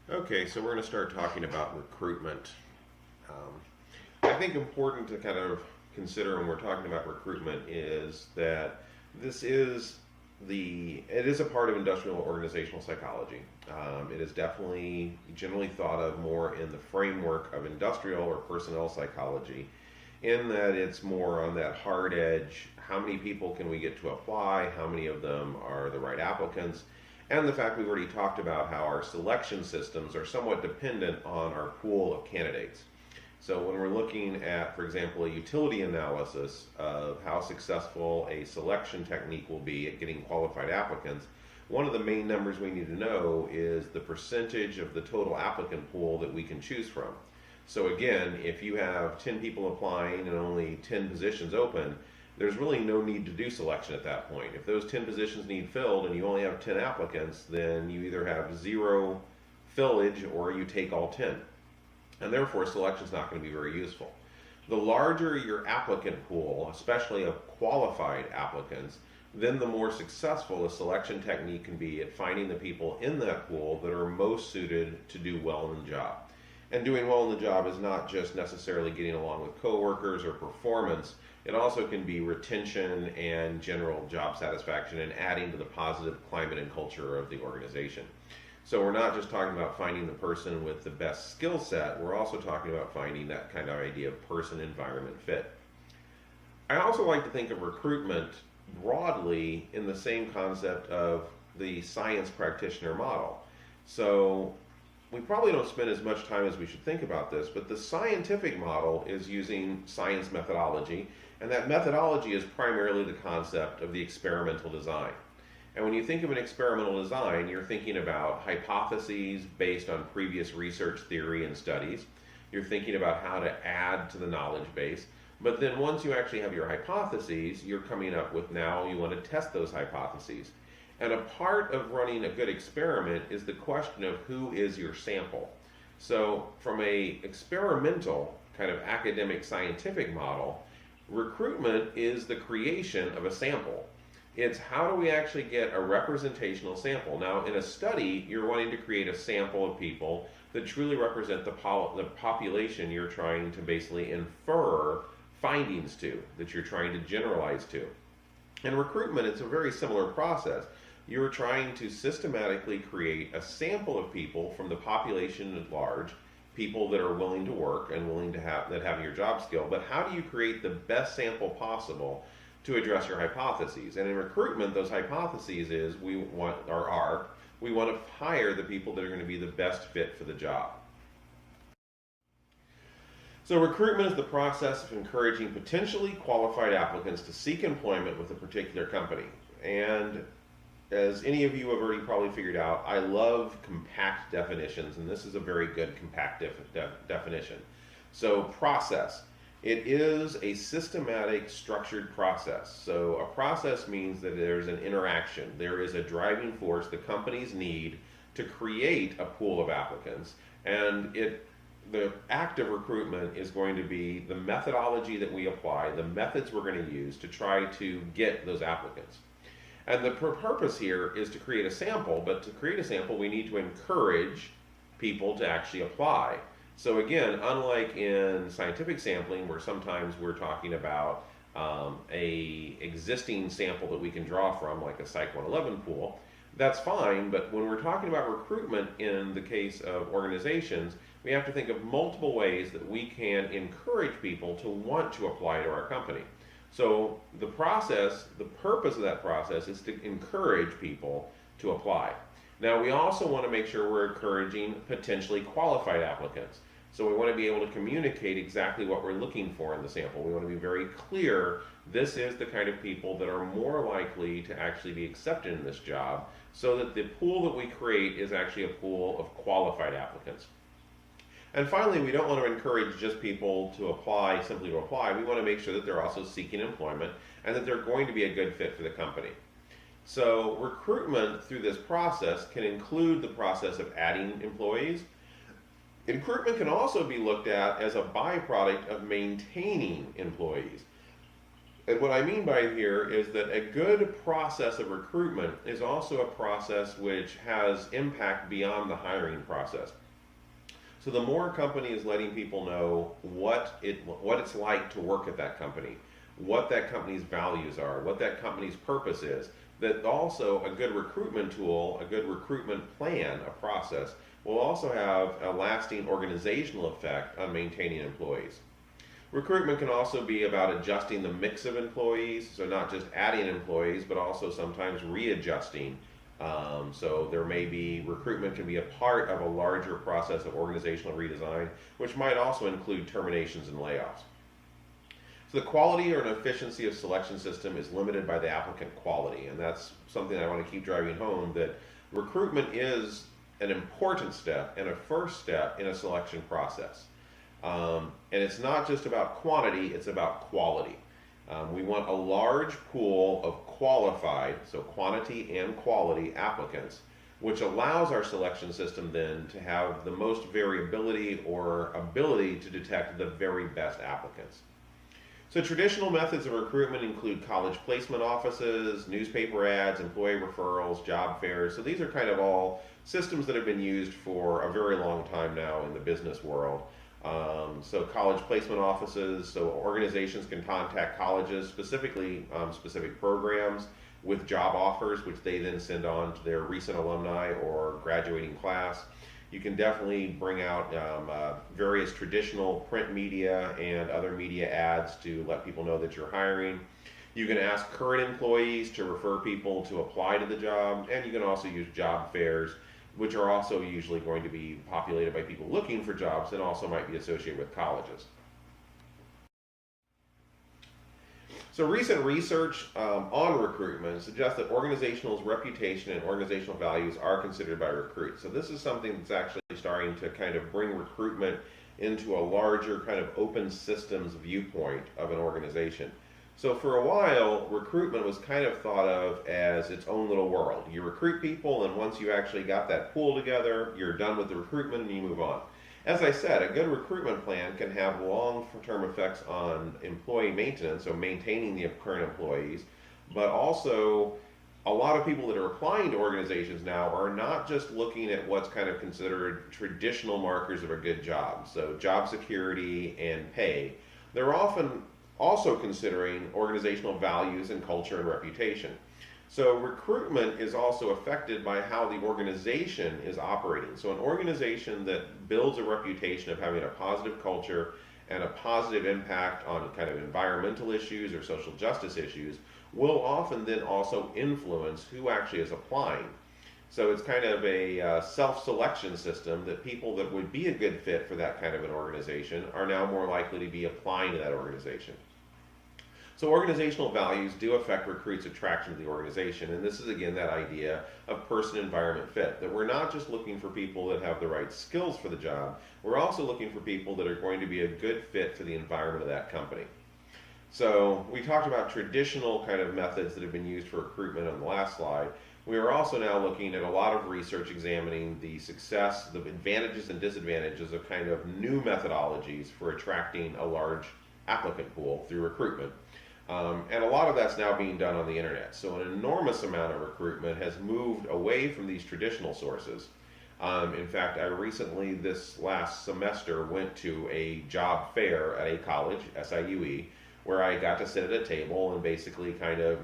Okay, so we're going to start talking about recruitment. I think important to kind of consider when we're talking about recruitment is that this is it is a part of industrial organizational psychology. It is definitely generally thought of more in the framework of industrial or personnel psychology, in that it's more on that hard edge. How many people can we get to apply? How many of them are the right applicants? And the fact we've already talked about how our selection systems are somewhat dependent on our pool of candidates. So when we're looking at, for example, a utility analysis of how successful a selection technique will be at getting qualified applicants, one of the main numbers we need to know is the percentage of the total applicant pool that we can choose from. So again, if you have 10 people applying and only 10 positions open, there's really no need to do selection at that point. If those 10 positions need filled and you only have 10 applicants, then you either have zero fillage or you take all 10. And therefore, selection is not going to be very useful. The larger your applicant pool, especially of qualified applicants, then the more successful a selection technique can be at finding the people in that pool that are most suited to do well in the job. And doing well in the job is not just necessarily getting along with coworkers or performance. It also can be retention and general job satisfaction and adding to the positive climate and culture of the organization. So we're not just talking about finding the person with the best skill set, we're also talking about finding that kind of idea of person environment fit. I also like to think of recruitment broadly in the same concept of the science practitioner model. So we probably don't spend as much time as we should think about this, but the scientific model is using science methodology, and that methodology is primarily the concept of the experimental design. And when you think of an experimental design, you're thinking about hypotheses based on previous research theory and studies. You're thinking about how to add to the knowledge base. But then once you actually have your hypotheses, you're coming up with now you want to test those hypotheses. And a part of running a good experiment is the question of who is your sample. So from a experimental kind of academic scientific model, recruitment is the creation of a sample. It's how do we actually get a representational sample. Now in a study, you're wanting to create a sample of people that truly represent the population you're trying to basically infer findings to, that you're trying to generalize to. In recruitment, it's a very similar process. You're trying to systematically create a sample of people from the population at large, people that are willing to work and willing to have your job skill. But how do you create the best sample possible to address your hypotheses? And in recruitment, those hypotheses is we want to hire the people that are going to be the best fit for the job. So recruitment is the process of encouraging potentially qualified applicants to seek employment with a particular company. And as any of you have already probably figured out, I love compact definitions, and this is a very good compact definition. So process. It is a systematic, structured process. So a process means that there's an interaction. There is a driving force the companies need to create a pool of applicants, and the act of recruitment is going to be the methodology that we apply, the methods we're going to use to try to get those applicants. And the purpose here is to create a sample, but to create a sample, we need to encourage people to actually apply. So again, unlike in scientific sampling, where sometimes we're talking about a existing sample that we can draw from, like a Psych 111 pool, that's fine, but when we're talking about recruitment in the case of organizations, we have to think of multiple ways that we can encourage people to want to apply to our company. So the purpose of that process is to encourage people to apply. Now we also want to make sure we're encouraging potentially qualified applicants. So we want to be able to communicate exactly what we're looking for in the sample. We want to be very clear, this is the kind of people that are more likely to actually be accepted in this job, so that the pool that we create is actually a pool of qualified applicants. And finally, we don't want to encourage just people to apply simply to apply. We want to make sure that they're also seeking employment and that they're going to be a good fit for the company. So recruitment through this process can include the process of adding employees. Recruitment can also be looked at as a byproduct of maintaining employees. And what I mean by here is that a good process of recruitment is also a process which has impact beyond the hiring process. So the more a company is letting people know what it's like to work at that company, what that company's values are, what that company's purpose is, that also a good recruitment tool, a good recruitment plan, a process, will also have a lasting organizational effect on maintaining employees. Recruitment can also be about adjusting the mix of employees, so not just adding employees, but also sometimes readjusting. So there may be, recruitment can be a part of a larger process of organizational redesign, which might also include terminations and layoffs. So the quality or an efficiency of selection system is limited by the applicant quality, and that's something I want to keep driving home, that recruitment is an important step and a first step in a selection process. And it's not just about quantity, it's about quality. We want a large pool of qualified, so quantity and quality applicants, which allows our selection system then to have the most variability or ability to detect the very best applicants. So traditional methods of recruitment include college placement offices, newspaper ads, employee referrals, job fairs. So these are kind of all systems that have been used for a very long time now in the business world. So college placement offices, so organizations can contact colleges, specifically specific programs, with job offers, which they then send on to their recent alumni or graduating class. You can definitely bring out various traditional print media and other media ads to let people know that you're hiring. You can ask current employees to refer people to apply to the job, and you can also use job fairs, which are also usually going to be populated by people looking for jobs and also might be associated with colleges. So recent research on recruitment suggests that organizational reputation and organizational values are considered by recruits. So this is something that's actually starting to kind of bring recruitment into a larger kind of open systems viewpoint of an organization. So for a while, recruitment was kind of thought of as its own little world. You recruit people, and once you actually got that pool together, you're done with the recruitment and you move on. As I said, a good recruitment plan can have long-term effects on employee maintenance, so maintaining the current employees, but also a lot of people that are applying to organizations now are not just looking at what's kind of considered traditional markers of a good job, so job security and pay. They're often also considering organizational values and culture and reputation. So recruitment is also affected by how the organization is operating. So an organization that builds a reputation of having a positive culture and a positive impact on kind of environmental issues or social justice issues will often then also influence who actually is applying. So it's kind of a self-selection system that people that would be a good fit for that kind of an organization are now more likely to be applying to that organization. So organizational values do affect recruits' attraction to the organization, and this is again that idea of person-environment fit, that we're not just looking for people that have the right skills for the job, we're also looking for people that are going to be a good fit for the environment of that company. So we talked about traditional kind of methods that have been used for recruitment on the last slide. We are also now looking at a lot of research examining the success, the advantages and disadvantages of kind of new methodologies for attracting a large applicant pool through recruitment. And a lot of that's now being done on the internet. So an enormous amount of recruitment has moved away from these traditional sources. In fact, I recently, this last semester, went to a job fair at a college, SIUE, where I got to sit at a table and basically kind of,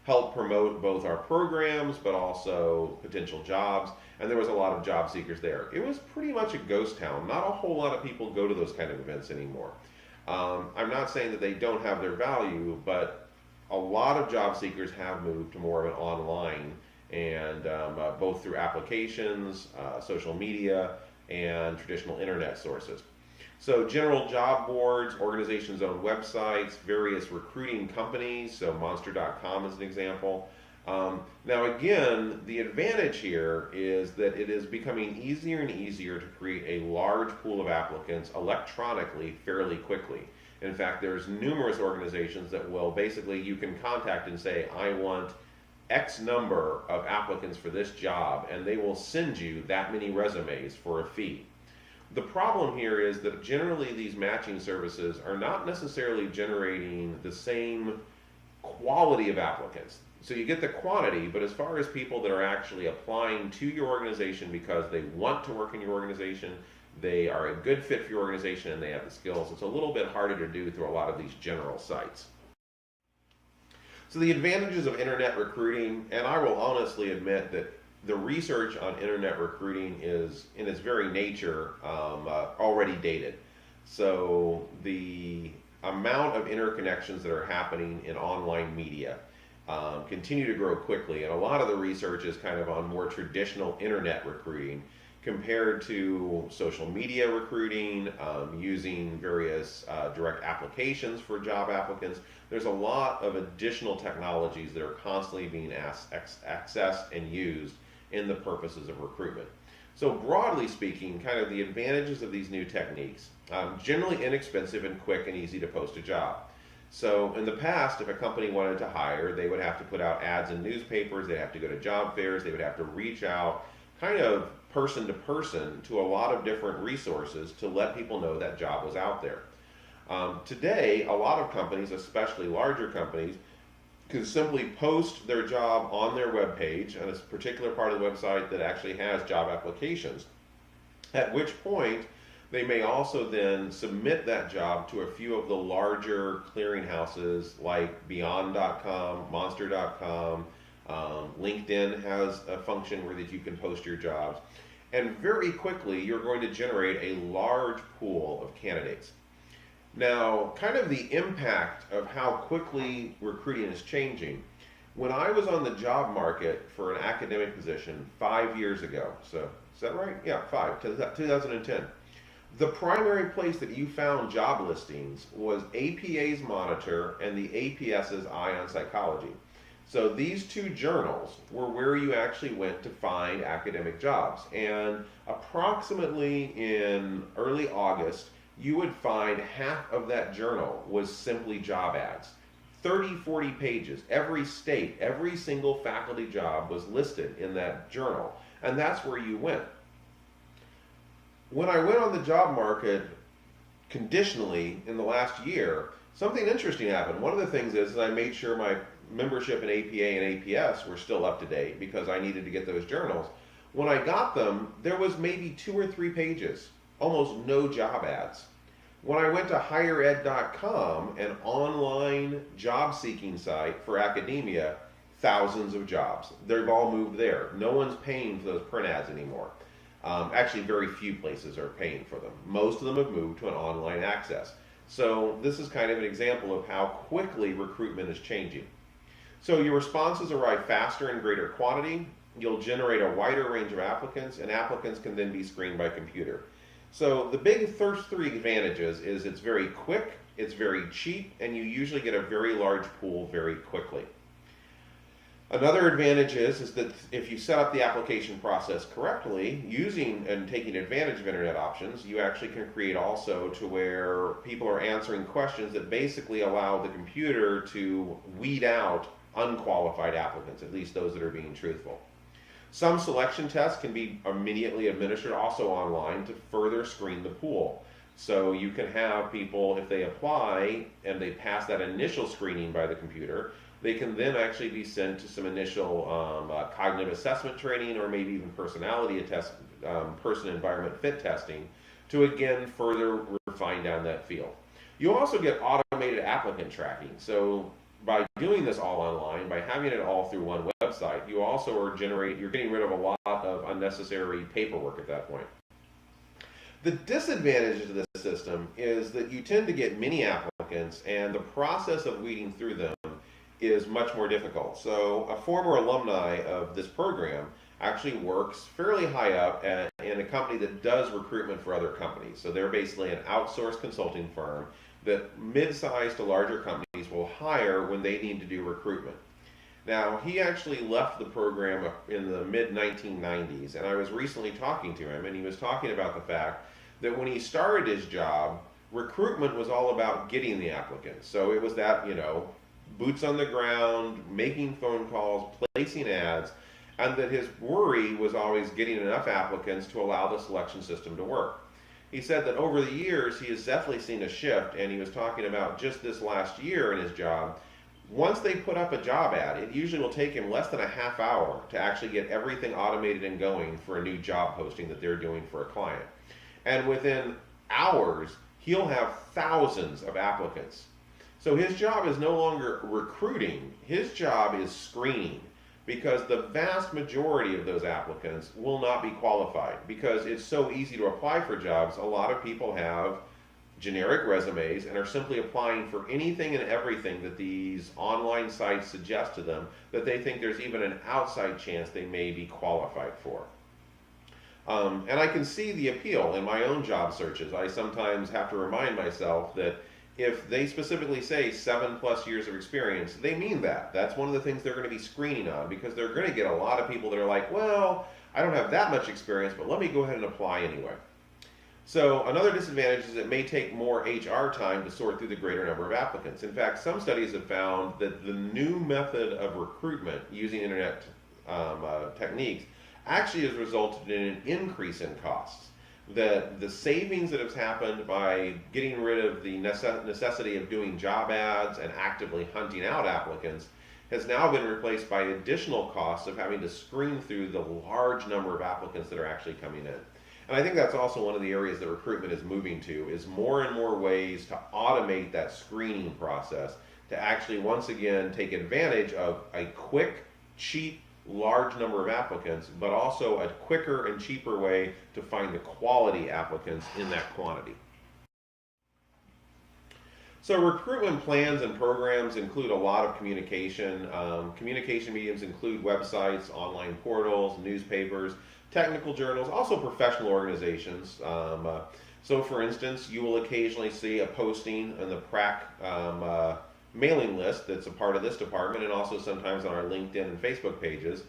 help promote both our programs but also potential jobs. And there was a lot of job seekers there. It was pretty much a ghost town. Not a whole lot of people go to those kind of events anymore. I'm not saying that they don't have their value, but a lot of job seekers have moved to more of an online and both through applications, social media, and traditional internet sources. So general job boards, organizations' own websites, various recruiting companies, so Monster.com is an example. Now again, the advantage here is that it is becoming easier and easier to create a large pool of applicants electronically fairly quickly. In fact, there's numerous organizations that will basically, you can contact and say, I want X number of applicants for this job, and they will send you that many resumes for a fee. The problem here is that generally these matching services are not necessarily generating the same quality of applicants. So you get the quantity, but as far as people that are actually applying to your organization because they want to work in your organization, they are a good fit for your organization, and they have the skills, it's a little bit harder to do through a lot of these general sites. So the advantages of internet recruiting, and I will honestly admit that the research on internet recruiting is, in its very nature, already dated. So the amount of interconnections that are happening in online media continue to grow quickly, and a lot of the research is kind of on more traditional internet recruiting compared to social media recruiting, using various direct applications for job applicants. There's a lot of additional technologies that are constantly being accessed and used in the purposes of recruitment. So broadly speaking, kind of the advantages of these new techniques, generally inexpensive and quick and easy to post a job. So in the past, if a company wanted to hire, they would have to put out ads in newspapers, they'd have to go to job fairs, they would have to reach out kind of person to person to a lot of different resources to let people know that job was out there. Today, a lot of companies, especially larger companies, can simply post their job on their web page on a particular part of the website that actually has job applications, at which point they may also then submit that job to a few of the larger clearinghouses like Beyond.com, Monster.com. LinkedIn has a function where that you can post your jobs. And very quickly, you're going to generate a large pool of candidates. Now, kind of the impact of how quickly recruiting is changing. When I was on the job market for an academic position 5 years ago, so is that right? Yeah, 2010. The primary place that you found job listings was APA's Monitor and the APS's Eye on Psychology. So these two journals were where you actually went to find academic jobs. And approximately in early August, you would find half of that journal was simply job ads. 30, 40 pages. Every state, every single faculty job was listed in that journal. And that's where you went. When I went on the job market conditionally in the last year, something interesting happened. One of the things is I made sure my membership in APA and APS were still up to date because I needed to get those journals. When I got them, there was maybe 2 or 3 pages, almost no job ads. When I went to highered.com, an online job seeking site for academia, thousands of jobs. They've all moved there. No one's paying for those print ads anymore. Actually, very few places are paying for them. Most of them have moved to an online access. So this is kind of an example of how quickly recruitment is changing. So your responses arrive faster in greater quantity. You'll generate a wider range of applicants, and applicants can then be screened by computer. So the big first 3 advantages is it's very quick, it's very cheap, and you usually get a very large pool very quickly. Another advantage is that if you set up the application process correctly, using and taking advantage of internet options, you actually can create also to where people are answering questions that basically allow the computer to weed out unqualified applicants, at least those that are being truthful. Some selection tests can be immediately administered also online to further screen the pool. So you can have people, if they apply and they pass that initial screening by the computer, they can then actually be sent to some initial cognitive assessment training or maybe even personality test, person environment fit testing to again further refine down that field. You also get automated applicant tracking. So by doing this all online, by having it all through one website, you also are you're getting rid of a lot of unnecessary paperwork at that point. The disadvantage to this system is that you tend to get many applicants, and the process of weeding through them is much more difficult. So a former alumni of this program actually works fairly high up in a company that does recruitment for other companies. So they're basically an outsourced consulting firm that mid-sized to larger companies will hire when they need to do recruitment. Now, he actually left the program in the mid-1990s, and I was recently talking to him, and he was talking about the fact that when he started his job, recruitment was all about getting the applicants. So it was that, boots on the ground, making phone calls, placing ads, and that his worry was always getting enough applicants to allow the selection system to work. he said that over the years he has definitely seen a shift, and he was talking about just this last year in his job. Once they put up a job ad, it usually will take him less than a half hour to actually get everything automated and going for a new job posting that they're doing for a client. And within hours, he'll have thousands of applicants. So his job is no longer recruiting, his job is screening, because the vast majority of those applicants will not be qualified because it's so easy to apply for jobs. A lot of people have generic resumes and are simply applying for anything and everything that these online sites suggest to them that they think there's even an outside chance they may be qualified for. And I can see the appeal in my own job searches. I sometimes have to remind myself that if they specifically say 7+ years of experience, they mean that. That's one of the things they're going to be screening on, because they're going to get a lot of people that are like, well, I don't have that much experience, but let me go ahead and apply anyway. So another disadvantage is it may take more HR time to sort through the greater number of applicants. In fact, some studies have found that the new method of recruitment using internet techniques actually has resulted in an increase in costs. That the savings that has happened by getting rid of the necessity of doing job ads and actively hunting out applicants has now been replaced by additional costs of having to screen through the large number of applicants that are actually coming in. And I think that's also one of the areas that recruitment is moving to, is more and more ways to automate that screening process to actually once again take advantage of a quick, cheap, large number of applicants, but also a quicker and cheaper way to find the quality applicants in that quantity. So recruitment plans and programs include a lot of communication. Communication mediums include websites, online portals, newspapers, technical journals, also professional organizations. So for instance, you will occasionally see a posting on the PRAC mailing list that's a part of this department, and also sometimes on our LinkedIn and Facebook pages,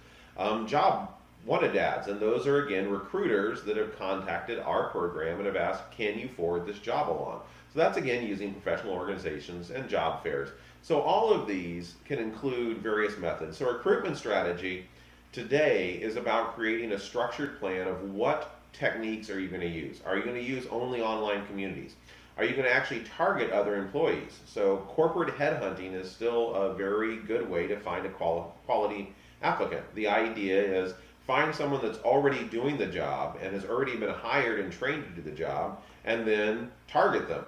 job wanted ads. And those are, again, recruiters that have contacted our program and have asked, can you forward this job along? So that's, again, using professional organizations and job fairs. So all of these can include various methods. So recruitment strategy today is about creating a structured plan of what techniques are you going to use. Are you going to use only online communities? Are you going to actually target other employees? So corporate headhunting is still a very good way to find a quality applicant. The idea is find someone that's already doing the job and has already been hired and trained to do the job, and then target them.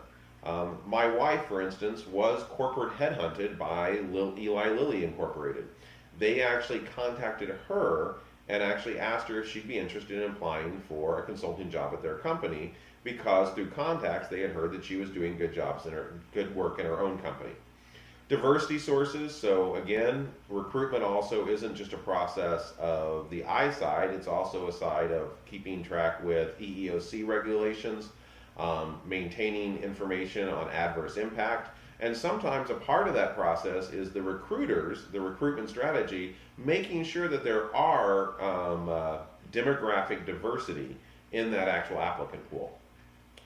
My wife, for instance, was corporate headhunted by Eli Lilly Incorporated. They actually contacted her and actually asked her if she'd be interested in applying for a consulting job at their company, because through contacts they had heard that she was doing good work in her own company. Diversity sources. So again, recruitment also isn't just a process of the I side, it's also a side of keeping track with EEOC regulations, maintaining information on adverse impact, and sometimes a part of that process is the recruiters, the recruitment strategy, making sure that there are demographic diversity in that actual applicant pool.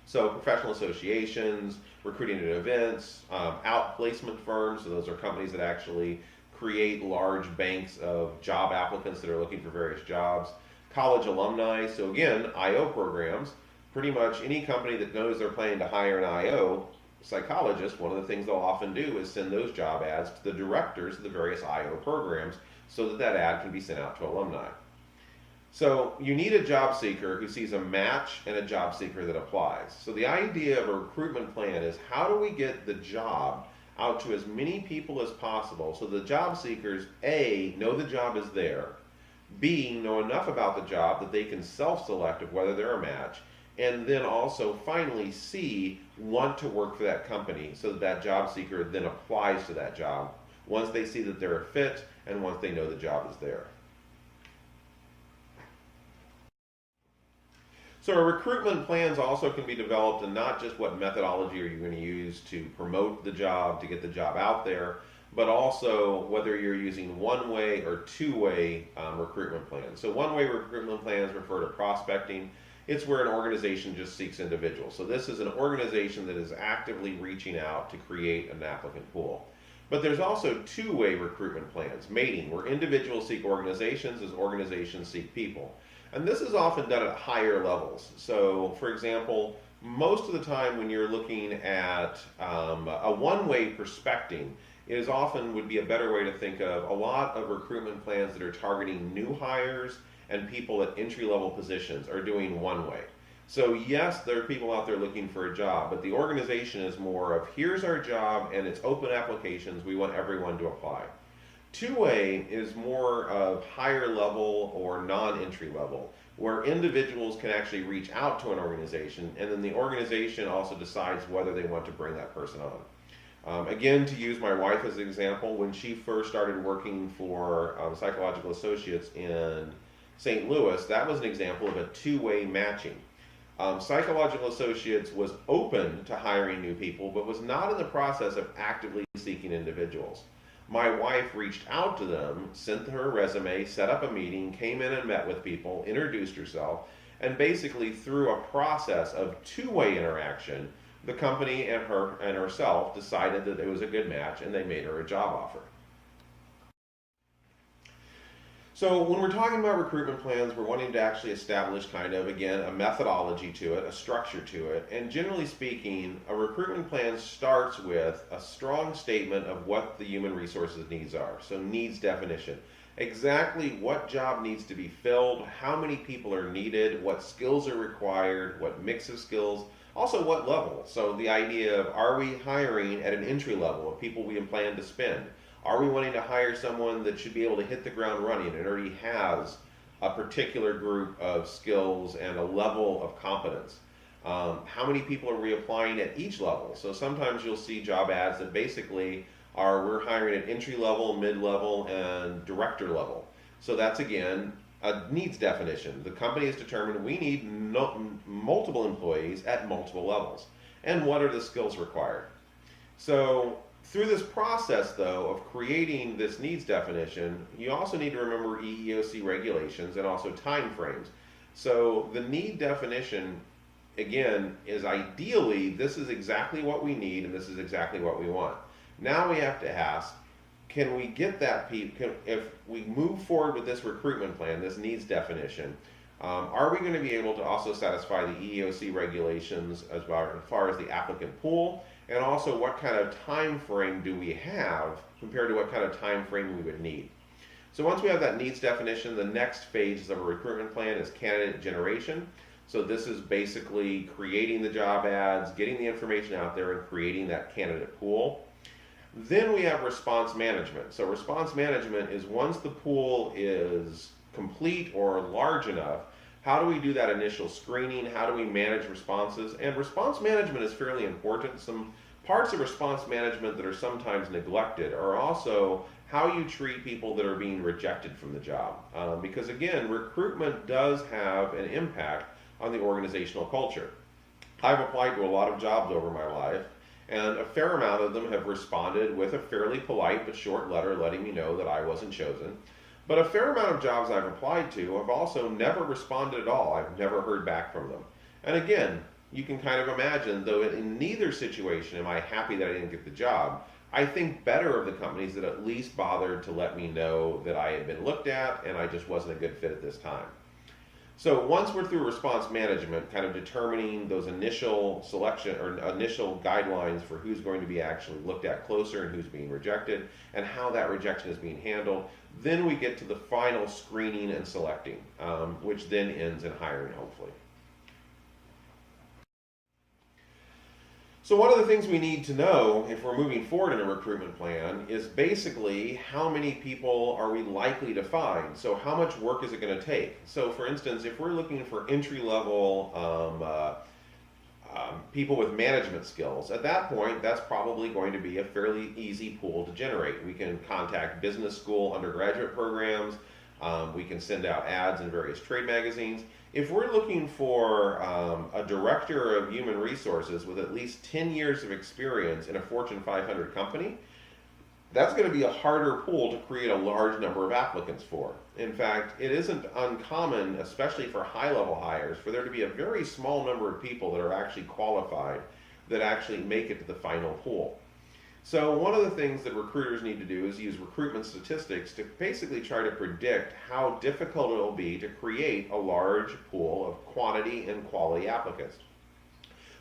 So professional associations, recruiting at events, outplacement firms, so those are companies that actually create large banks of job applicants that are looking for various jobs. College alumni, so again, IO programs. Pretty much any company that knows they're planning to hire an IO psychologist, one of the things they'll often do is send those job ads to the directors of the various IO programs so that that ad can be sent out to alumni. So you need a job seeker who sees a match and a job seeker that applies. So the idea of a recruitment plan is, how do we get the job out to as many people as possible so the job seekers, A, know the job is there, B, know enough about the job that they can self-select of whether they're a match, and then also finally C, want to work for that company so that that job seeker then applies to that job once they see that they're a fit and once they know the job is there. So our recruitment plans also can be developed in not just what methodology are you going to use to promote the job, to get the job out there, but also whether you're using one-way or two-way recruitment plans. So one-way recruitment plans refer to prospecting. It's where an organization just seeks individuals. So this is an organization that is actively reaching out to create an applicant pool. But there's also two-way recruitment plans, mating, where individuals seek organizations as organizations seek people. And this is often done at higher levels. So, for example, most of the time when you're looking at a one-way perspective is often would be a better way to think of a lot of recruitment plans that are targeting new hires and people at entry-level positions are doing one way. So yes, there are people out there looking for a job, but the organization is more of here's our job and it's open applications, we want everyone to apply. Two-way is more of higher level or non-entry level, where individuals can actually reach out to an organization, and then the organization also decides whether they want to bring that person on. Again, to use my wife as an example, when she first started working for Psychological Associates in St. Louis, that was an example of a two-way matching. Psychological Associates was open to hiring new people, but was not in the process of actively seeking individuals. My wife reached out to them, sent her resume, set up a meeting, came in and met with people, introduced herself, and basically through a process of two-way interaction, the company and herself decided that it was a good match and they made her a job offer. So when we're talking about recruitment plans, we're wanting to actually establish kind of, again, a methodology to it, a structure to it. And generally speaking, a recruitment plan starts with a strong statement of what the human resources needs are. So needs definition. Exactly what job needs to be filled, how many people are needed, what skills are required, what mix of skills, also what level. So the idea of are we hiring at an entry level of people we plan to spend? Are we wanting to hire someone that should be able to hit the ground running and already has a particular group of skills and a level of competence? How many people are we applying at each level? So sometimes you'll see job ads that basically are we're hiring at entry level, mid-level, and director level. So that's again a needs definition. The company has determined we need multiple employees at multiple levels. And what are the skills required? So through this process, though, of creating this needs definition, you also need to remember EEOC regulations and also time frames. So the need definition, again, is ideally this is exactly what we need and this is exactly what we want. Now we have to ask, can we get that if we move forward with this recruitment plan, this needs definition, are we going to be able to also satisfy the EEOC regulations as far as the applicant pool? And also, what kind of time frame do we have compared to what kind of time frame we would need? So once we have that needs definition, the next phase of a recruitment plan is candidate generation. So this is basically creating the job ads, getting the information out there, and creating that candidate pool. Then we have response management. So response management is once the pool is complete or large enough, how do we do that initial screening? How do we manage responses? And response management is fairly important. Some parts of response management that are sometimes neglected are also how you treat people that are being rejected from the job. Because again, recruitment does have an impact on the organizational culture. I've applied to a lot of jobs over my life, and a fair amount of them have responded with a fairly polite but short letter letting me know that I wasn't chosen. But a fair amount of jobs I've applied to have also never responded at all. I've never heard back from them. And again, you can kind of imagine, though in neither situation am I happy that I didn't get the job, I think better of the companies that at least bothered to let me know that I had been looked at and I just wasn't a good fit at this time. So once we're through response management, kind of determining those initial selection or initial guidelines for who's going to be actually looked at closer and who's being rejected and how that rejection is being handled, then we get to the final screening and selecting, which then ends in hiring, hopefully. So one of the things we need to know if we're moving forward in a recruitment plan is basically how many people are we likely to find. So how much work is it going to take? So for instance, if we're looking for entry-level people with management skills, at that point, that's probably going to be a fairly easy pool to generate. We can contact business school undergraduate programs. We can send out ads in various trade magazines. If we're looking for a director of human resources with at least 10 years of experience in a Fortune 500 company, that's going to be a harder pool to create a large number of applicants for. In fact, it isn't uncommon, especially for high-level hires, for there to be a very small number of people that are actually qualified that actually make it to the final pool. So one of the things that recruiters need to do is use recruitment statistics to basically try to predict how difficult it will be to create a large pool of quantity and quality applicants.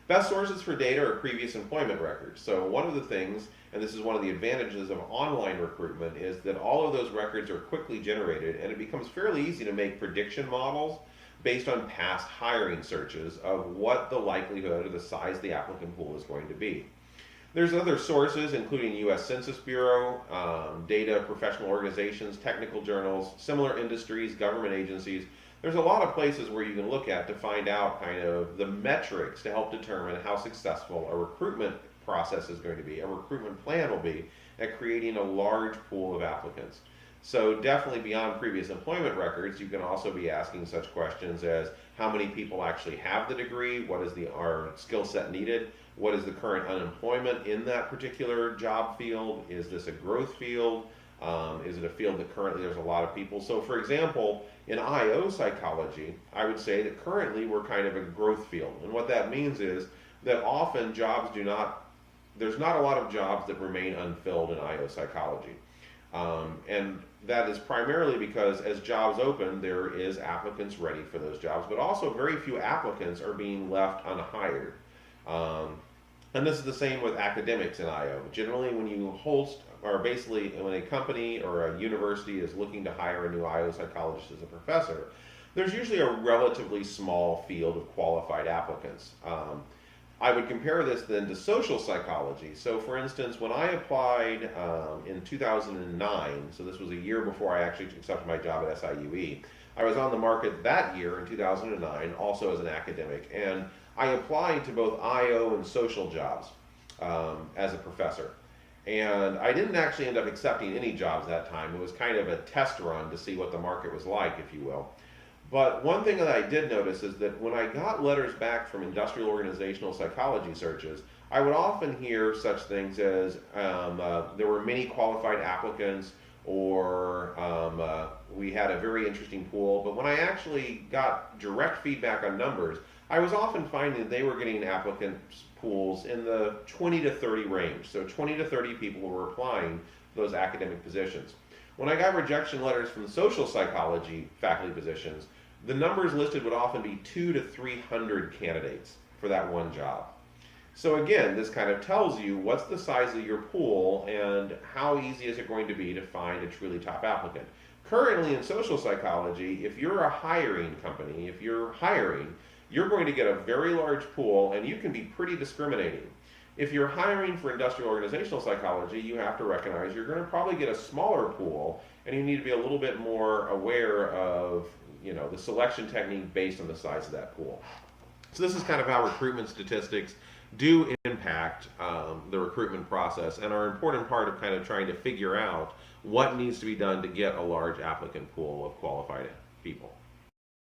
Best sources for data are previous employment records. So one of the things, and this is one of the advantages of online recruitment, is that all of those records are quickly generated, and it becomes fairly easy to make prediction models based on past hiring searches of what the likelihood or the size of the applicant pool is going to be. There's other sources, including U.S. Census Bureau, data, professional organizations, technical journals, similar industries, government agencies. There's a lot of places where you can look at to find out kind of the metrics to help determine how successful a recruitment process is going to be, a recruitment plan will be at creating a large pool of applicants. So definitely beyond previous employment records, you can also be asking such questions as how many people actually have the degree, what is our skill set needed, what is the current unemployment in that particular job field, is this a growth field, is it a field that currently there's a lot of people? So for example, in IO psychology, I would say that currently we're kind of a growth field. And what that means is that often there's not a lot of jobs that remain unfilled in IO psychology. And that is primarily because as jobs open, there is applicants ready for those jobs, but also very few applicants are being left unhired. And this is the same with academics in IO. Generally, when a company or a university is looking to hire a new IO psychologist as a professor, there's usually a relatively small field of qualified applicants. I would compare this then to social psychology. So for instance, when I applied in 2009, so this was a year before I actually accepted my job at SIUE, I was on the market that year in 2009 also as an academic, and I applied to both IO and social jobs as a professor. And I didn't actually end up accepting any jobs that time. It was kind of a test run to see what the market was like, if you will. But one thing that I did notice is that when I got letters back from industrial organizational psychology searches, I would often hear such things as there were many qualified applicants, or we had a very interesting pool. But when I actually got direct feedback on numbers, I was often finding that they were getting applicant pools in the 20 to 30 range. So 20 to 30 people were applying for those academic positions. When I got rejection letters from social psychology faculty positions, the numbers listed would often be 200 to 300 candidates for that one job. So again, this kind of tells you what's the size of your pool and how easy is it going to be to find a truly top applicant. Currently in social psychology, if you're a hiring company, if you're hiring, you're going to get a very large pool and you can be pretty discriminating. If you're hiring for industrial organizational psychology, you have to recognize you're going to probably get a smaller pool and you need to be a little bit more aware of the selection technique based on the size of that pool. So this is kind of how recruitment statistics do impact the recruitment process and are an important part of kind of trying to figure out what needs to be done to get a large applicant pool of qualified people.